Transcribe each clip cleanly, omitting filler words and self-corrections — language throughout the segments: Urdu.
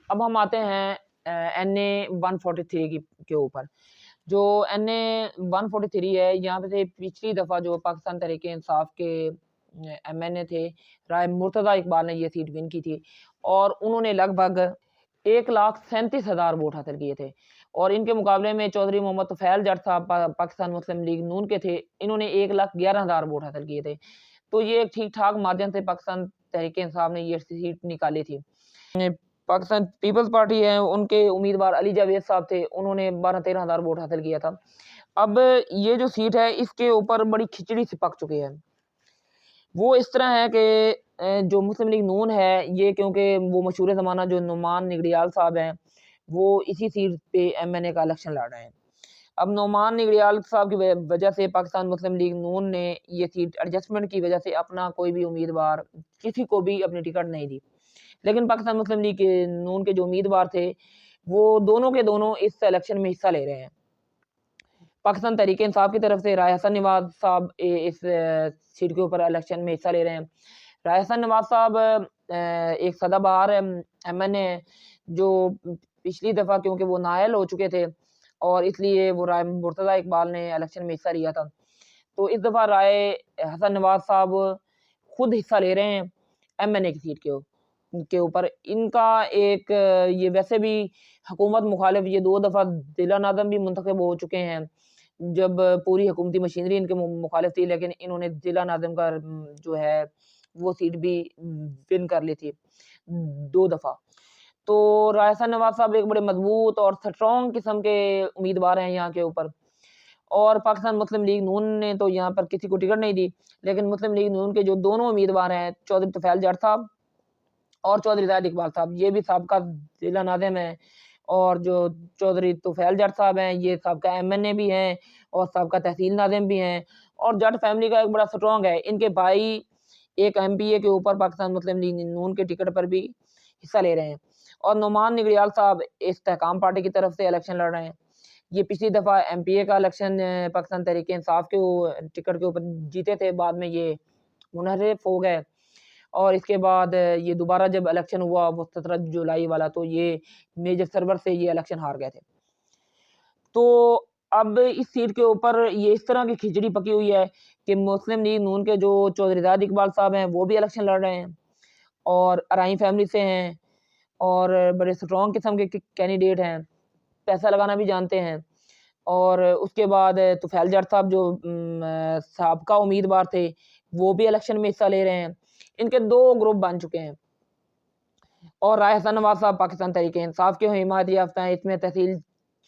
اب ہم آتے ہیں NA 143 کے اوپر. جو NA 143 ہے، یہاں پہ سے پچھلی دفعہ جو پاکستان تحریک انصاف کے MNA تھے رائے مرتضی اقبال نے یہ سیٹ ون کی تھی، اور انہوں نے لگ بھگ 1,37,000 ووٹ حاصل کیے تھے. اور ان کے مقابلے میں چودھری محمد طفیل جٹ صاحب پاکستان مسلم لیگ نون کے تھے، انہوں نے 1,11,000 ووٹ حاصل کیے تھے. تو یہ ایک ٹھیک ٹھاک مارجن سے پاکستان تحریک انصاف نے یہ سیٹ نکالی تھی. پاکستان پیپلز پارٹی ہے، ان کے امیدوار علی جاوید صاحب تھے، انہوں نے 12-13,000 ووٹ حاصل کیا تھا. اب یہ جو سیٹ ہے اس کے اوپر بڑی کھچڑی سی پک چکی ہے. وہ اس طرح ہے کہ جو مسلم لیگ نون ہے یہ، کیونکہ وہ مشہور زمانہ جو نعمان نگڑیال صاحب ہیں وہ اسی سیٹ پہ MNA کا الیکشن لڑ رہے ہیں. اب نعمان نگڑیال صاحب کی وجہ سے پاکستان مسلم لیگ نون نے یہ سیٹ ایڈجسٹمنٹ کی وجہ سے اپنا کوئی بھی امیدوار کسی کو بھی اپنی ٹکٹ نہیں دی. لیکن پاکستان مسلم لیگ نون کے جو امیدوار تھے وہ دونوں کے دونوں اس الیکشن میں حصہ لے رہے ہیں. پاکستان تحریک انصاف کی طرف سے رائے حسن نواز صاحب اس سیٹ کے اوپر الیکشن میں حصہ لے رہے ہیں. رائے حسن نواز صاحب ایک سدا بہار MNA ہے جو پچھلی دفعہ کیونکہ وہ نائل ہو چکے تھے اور اس لیے وہ رائے مرتضی اقبال نے الیکشن میں حصہ لیا تھا. تو اس دفعہ رائے حسن نواز صاحب خود حصہ لے رہے ہیں MNA کی سیٹ کے اوپر. ان کا ایک یہ ویسے بھی حکومت مخالف یہ 2 دفعہ ضلع ناظم بھی منتخب ہو چکے ہیں جب پوری حکومتی مشینری ان کے مخالف تھی، لیکن انہوں نے ضلع ناظم کا جو ہے وہ سیٹ بھی ون کر لی تھی 2 دفعہ. تو رائے حسن نواز صاحب ایک بڑے مضبوط اور سٹرونگ قسم کے امیدوار ہیں یہاں کے اوپر. اور پاکستان مسلم لیگ نون نے تو یہاں پر کسی کو ٹکٹ نہیں دی، لیکن مسلم لیگ نون کے جو دونوں امیدوار ہیں چودھری طفیل جٹ صاحب اور چودھری زاہد اقبال صاحب، یہ بھی سابقہ ضلع ناظم ہیں، اور جو چودھری طفیل جٹ صاحب ہیں یہ سابقہ MNA بھی ہیں اور سابقہ تحصیل ناظم بھی ہیں، اور جٹ فیملی کا ایک بڑا سٹرونگ ہے. ان کے بھائی ایک MPA کے اوپر پاکستان مسلم لیگ نون کے ٹکٹ پر بھی حصہ لے رہے ہیں. اور نعمان نگڑیال صاحب استحکام پارٹی کی طرف سے الیکشن لڑ رہے ہیں. یہ پچھلی دفعہ MPA کا الیکشن پاکستان تحریک انصاف کے ٹکٹ کے اوپر جیتے تھے، بعد میں یہ منحرف ہو گئے، اور اس کے بعد یہ دوبارہ جب الیکشن ہوا وہ 17 جولائی والا تو یہ میجر سرور سے یہ الیکشن ہار گئے تھے. تو اب اس سیٹ کے اوپر یہ اس طرح کی کھچڑی پکی ہوئی ہے کہ مسلم لیگ نون کے جو چودھری زاہد اقبال صاحب ہیں وہ بھی الیکشن لڑ رہے ہیں اور ارائیں فیملی سے ہیں اور بڑے سٹرونگ قسم کے کینڈیڈیٹ ہیں، پیسہ لگانا بھی جانتے ہیں. اور اس کے بعد طفیل جٹ صاحب جو سابقہ امیدوار تھے وہ بھی الیکشن میں حصہ لے رہے ہیں. ان کے 2 گروپ بن چکے ہیں. اور رائے حسن نواز صاحب پاکستان تحریک انصاف کے حمایت یافتہ ہیں، اس میں تحصیل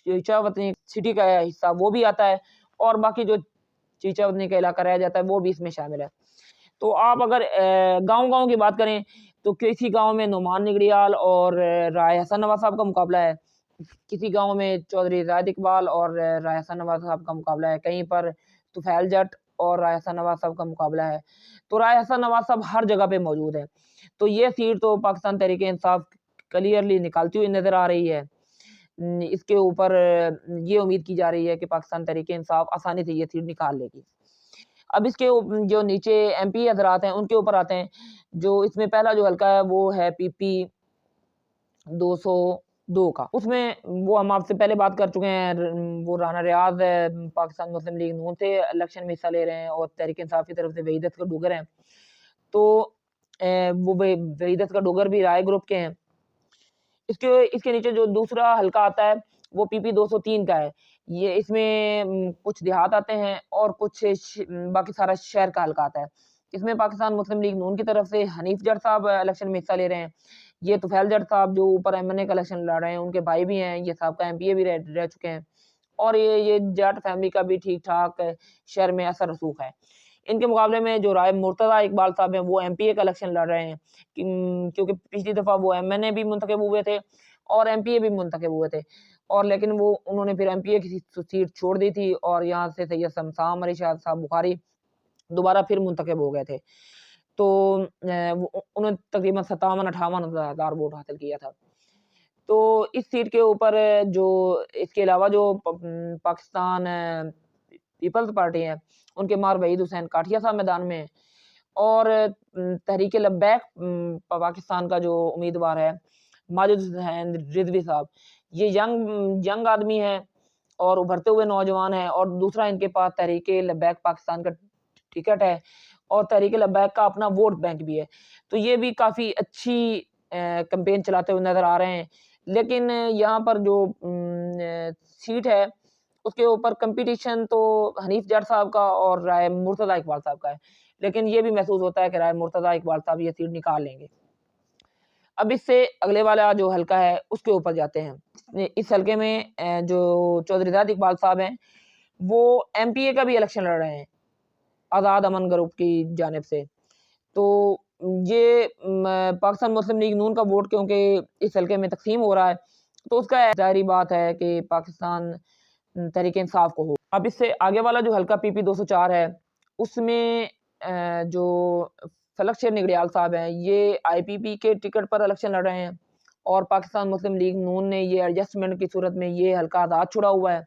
چیچا وطنی سٹی کا حصہ وہ بھی آتا ہے، اور باقی جو چیچا وطنی کا علاقہ رہ جاتا ہے وہ بھی اس میں شامل ہے. تو آپ اگر گاؤں کی بات کریں تو کسی گاؤں میں نعمان نگڑیال اور رائے حسن نواز صاحب کا مقابلہ ہے، کسی گاؤں میں چودھری زاہد اقبال اور رائے حسن نواز صاحب کا مقابلہ ہے، کہیں پر طفیل جٹ اور رائے حسن نواز صاحب کا مقابلہ ہے. تو رائے حسن نواز صاحب ہر جگہ پہ موجود ہیں. تو یہ سیٹ تو پاکستان تحریک انصاف کلیئرلی نکالتی ہوئی نظر آ رہی ہے. اس کے اوپر یہ امید کی جا رہی ہے کہ پاکستان تحریک انصاف آسانی سے یہ سیٹ نکال لے گی. اب اس کے جو نیچے MP حضرات ہیں ان کے اوپر آتے ہیں. جو اس میں پہلا جو حلقہ ہے وہ ہے PP 202 کا. اس میں وہ ہم آپ سے پہلے بات کر چکے ہیں، وہ رانا ریاض پاکستان مسلم لیگ نون سے الیکشن میں حصہ لے رہے ہیں اور تحریک انصاف کی طرف سے وحید اصغر ڈوگر ہیں. تو وہ وحید اصغر ڈوگر بھی رائے گروپ کے ہیں. اس کے نیچے جو دوسرا حلقہ آتا ہے وہ PP 203 کا ہے. یہ اس میں کچھ دیہات آتے ہیں اور کچھ باقی سارا شہر کا حلقہ آتا ہے. اس میں پاکستان مسلم لیگ نون کی طرف سے حنیف جٹ صاحب الیکشن میں حصہ لے رہے ہیں. یہ طفیل جٹ صاحب جو اوپر MNA کا الیکشن لڑ رہے ہیں ان کے بھائی بھی ہیں، یہ سابقہ MPA بھی رہ چکے ہیں، اور یہ جٹ فیملی کا بھی ٹھیک ٹھاک شہر میں اثر رسوخ ہے. ان کے مقابلے میں جو رائے مرتضی اقبال صاحب ہیں وہ MPA کا الیکشن لڑ رہے ہیں، کیونکہ پچھلی دفعہ وہ MNA بھی منتخب ہوئے تھے اور MPA بھی منتخب ہوئے تھے، اور لیکن انہوں نے پھر MPA کی سیٹ چھوڑ دی تھی اور یہاں سے سید شمسام علی شاہ صاحب بخاری دوبارہ پھر منتخب ہو گئے تھے. تو انہوں نے تقریباً 57-58 ہزار ووٹ حاصل کیا تھا. تو اس سیٹ کے اوپر جو اس کے علاوہ جو پاکستان پیپلز پارٹی ہیں ان کے مار وحید حسین کاٹھیا صاحب میدان میں ہیں، اور تحریک لبیک پاکستان کا جو امیدوار ہے ماجد حسین رضوی صاحب، یہ ینگ آدمی ہے اور ابھرتے ہوئے نوجوان ہے، اور دوسرا ان کے پاس تحریک لبیک پاکستان کا ٹکٹ ہے اور تحریک لبیک کا اپنا ووٹ بینک بھی ہے، تو یہ بھی کافی اچھی کمپین چلاتے ہوئے نظر آ رہے ہیں۔ لیکن یہاں پر جو سیٹ ہے اس کے اوپر کمپٹیشن تو حنیف جٹ صاحب کا اور رائے مرتضی اقبال صاحب کا ہے، لیکن یہ بھی محسوس ہوتا ہے کہ رائے مرتضی اقبال صاحب یہ سیٹ نکال لیں گے۔ اب اس سے اگلے والا جو حلقہ ہے اس کے اوپر جاتے ہیں۔ اس حلقے میں جو چودھری زید اقبال صاحب ہیں وہ ایم پی اے کا بھی الیکشن لڑ رہے ہیں آزاد امن گروپ کی جانب سے، تو یہ پاکستان مسلم لیگ نون کا ووٹ کیونکہ اس حلقے میں تقسیم ہو رہا ہے تو اس کا ظاہری بات ہے کہ پاکستان تحریک انصاف کو ہو۔ اب اس سے آگے والا جو حلقہ پی پی 204 ہے اس میں جو فلک شیر نگڑیال صاحب ہیں یہ آئی پی پی کے ٹکٹ پر الیکشن لڑ رہے ہیں، اور پاکستان مسلم لیگ نون نے یہ ایڈجسٹمنٹ کی صورت میں یہ حلقہ آزاد چھڑا ہوا ہے،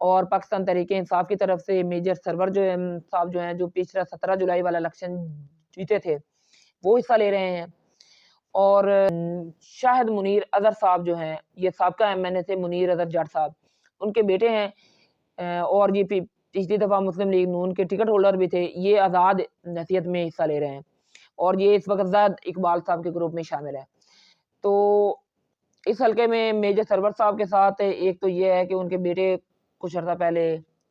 اور پاکستان تحریک انصاف کی طرف سے میجر سرور صاحب جو ہیں جو پچھلا 17 جولائی والا الیکشن جیتے تھے وہ حصہ لے رہے ہیں، اور شاہد منیر اظہر صاحب جو ہیں یہ سابقہ ایم این اے تھے، منیر اظہر جٹ صاحب ان کے بیٹے ہیں، اور یہ پچھلی دفعہ مسلم لیگ نون کے ٹکٹ ہولڈر بھی تھے، یہ آزاد حیثیت میں حصہ لے رہے ہیں، اور یہ اس وقت زید اقبال صاحب کے گروپ میں شامل ہے۔ تو اس حلقے میں میجر سرور صاحب کے ساتھ ایک تو یہ ہے کہ ان کے بیٹے کچھ عرصہ پہلے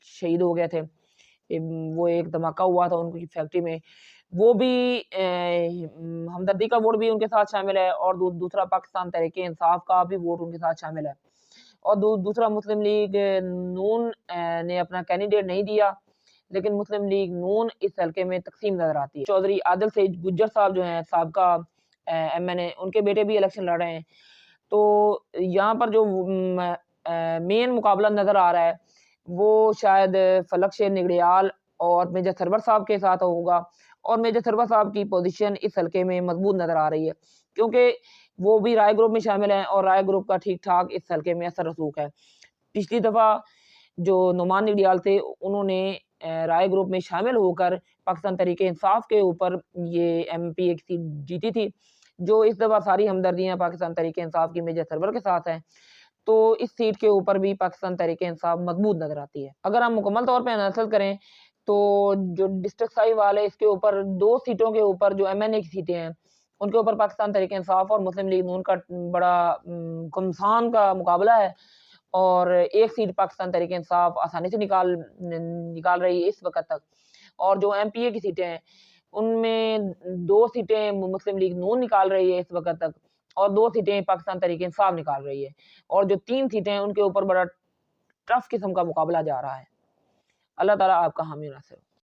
شہید ہو گئے تھے، وہ ایک دھماکہ ہوا تھا ان کی فیکٹری میں، وہ بھی ہمدردی کا ووٹ بھی ان کے ساتھ شامل ہے، اور دوسرا پاکستان تحریک انصاف کا بھی ووٹ ان کے ساتھ شامل ہے، اور دوسرا مسلم لیگ نون نے اپنا کینڈیڈیٹ نہیں دیا، لیکن مسلم لیگ نون اس حلقے میں تقسیم نظر آتی ہے۔ چودھری عادل سعید گجر صاحب جو ہیں سابقہ ایم این اے، ان کے بیٹے بھی الیکشن لڑ رہے ہیں، تو یہاں پر جو مین مقابلہ نظر آ رہا ہے وہ شاید فلک شیر نگڑیال اور میجر سرور صاحب کے ساتھ ہوگا، اور میجر سرور صاحب کی پوزیشن اس حلقے میں مضبوط نظر آ رہی ہے کیونکہ وہ بھی رائے گروپ میں شامل ہیں، اور رائے گروپ کا ٹھیک ٹھاک اس حلقے میں اثر رسوخ ہے۔ پچھلی دفعہ جو نعمان نگڑیال تھے انہوں نے رائے گروپ میں شامل ہو کر پاکستان تحریک انصاف کے اوپر یہ ایم پی اے کی سیٹ جیتی تھی، جو اس دفعہ ساری ہمدردیاں پاکستان تحریک انصاف کی میجر سرور کے ساتھ ہیں، تو اس سیٹ کے اوپر بھی پاکستان تحریک انصاف مضبوط نظر آتی ہے۔ اگر ہم مکمل طور پہ انالیسس کریں تو جو ڈسٹرکٹ سائی والے اس کے اوپر 2 سیٹوں کے اوپر جو ایم این اے کی سیٹیں ہیں ان کے اوپر پاکستان تحریک انصاف اور مسلم لیگ نون کا بڑا گھمسان کا مقابلہ ہے، اور ایک سیٹ پاکستان تحریک انصاف آسانی سے نکال رہی ہے اس وقت تک، اور جو ایم پی اے کی سیٹیں ہیں ان میں 2 سیٹیں مسلم لیگ نون نکال رہی ہے اس وقت تک، اور 2 سیٹیں پاکستان تحریک انصاف نکال رہی ہے، اور جو 3 سیٹیں ہیں ان کے اوپر بڑا ٹف قسم کا مقابلہ جا رہا ہے۔ اللہ تعالیٰ آپ کا حامی و ناصر ہو۔